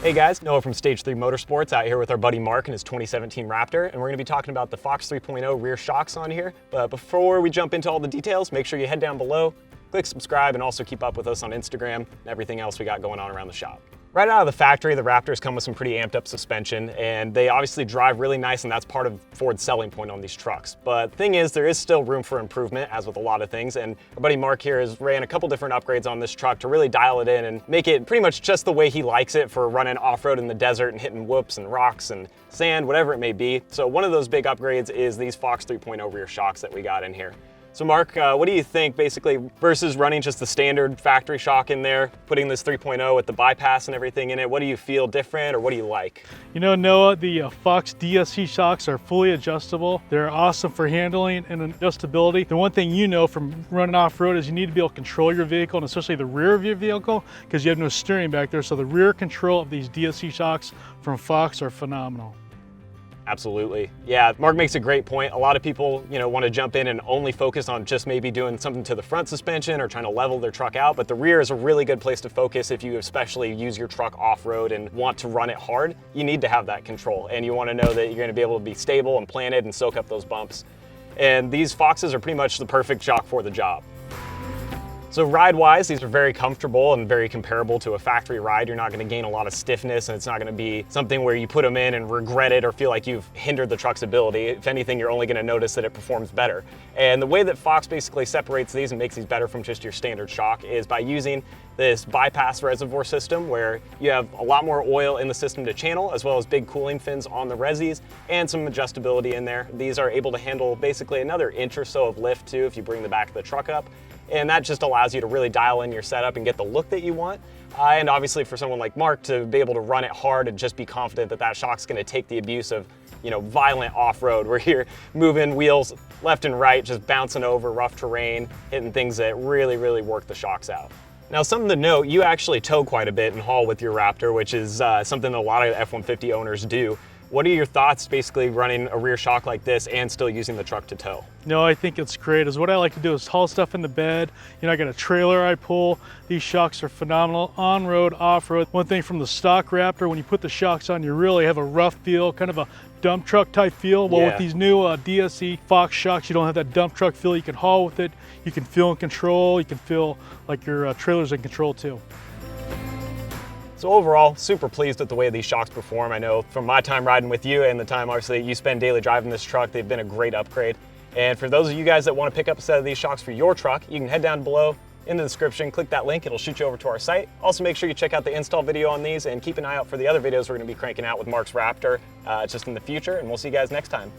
Hey guys, Noah from Stage 3 Motorsports out here with our buddy Mark and his 2017 Raptor, and we're going to be talking about the Fox 3.0 rear shocks on here. But before we jump into all the details, make sure you head down below, click subscribe, and also keep up with us on Instagram and everything else we got going on around the shop. Right out of the factory, the Raptors come with some pretty amped up suspension, and they obviously drive really nice, and that's part of Ford's selling point on these trucks. But the thing is, there is still room for improvement, as with a lot of things, and our buddy Mark here has ran a couple different upgrades on this truck to really dial it in and make it pretty much just the way he likes it for running off-road in the desert and hitting whoops and rocks and sand, whatever it may be. So one of those big upgrades is these Fox 3.0 rear shocks that we got in here. So Mark, what do you think basically versus running just the standard factory shock in there, putting this 3.0 with the bypass and everything in it? What do you feel different, or what do you like? You know, Noah, the Fox DSC shocks are fully adjustable. They're awesome for handling and adjustability. The one thing you know from running off-road is you need to be able to control your vehicle, and especially the rear of your vehicle, because you have no steering back there. So the rear control of these DSC shocks from Fox are phenomenal. Absolutely. Yeah, Mark makes a great point. A lot of people, want to jump in and only focus on just maybe doing something to the front suspension or trying to level their truck out, but the rear is a really good place to focus if you especially use your truck off-road and want to run it hard. You need to have that control, and you want to know that you're going to be able to be stable and planted and soak up those bumps. And these Foxes are pretty much the perfect shock for the job. So ride-wise, these are very comfortable and very comparable to a factory ride. You're not going to gain a lot of stiffness, and it's not going to be something where you put them in and regret it or feel like you've hindered the truck's ability. If anything, you're only going to notice that it performs better. And the way that Fox basically separates these and makes these better from just your standard shock is by using this bypass reservoir system, where you have a lot more oil in the system to channel, as well as big cooling fins on the resis and some adjustability in there. These are able to handle basically another inch or so of lift too if you bring the back of the truck up. And that just allows you to really dial in your setup and get the look that you want. And obviously for someone like Mark to be able to run it hard and just be confident that that shock's gonna take the abuse of violent off-road where you're moving wheels left and right, just bouncing over rough terrain, hitting things that really, really work the shocks out. Now, something to note, you actually tow quite a bit and haul with your Raptor, which is something that a lot of F-150 owners do. What are your thoughts basically running a rear shock like this and still using the truck to tow? No, I think it's great. What I like to do is haul stuff in the bed. I got a trailer I pull. These shocks are phenomenal on-road, off-road. One thing from the stock Raptor, when you put the shocks on, you really have a rough feel, kind of a dump truck type feel. Well, with these new DSC Fox shocks, you don't have that dump truck feel. You can haul with it. You can feel in control. You can feel like your trailer's in control too. So overall, super pleased with the way these shocks perform. I know from my time riding with you and the time obviously you spend daily driving this truck, they've been a great upgrade. And for those of you guys that want to pick up a set of these shocks for your truck, you can head down below in the description, click that link, it'll shoot you over to our site. Also make sure you check out the install video on these and keep an eye out for the other videos we're going to be cranking out with Mark's Raptor just in the future, and we'll see you guys next time.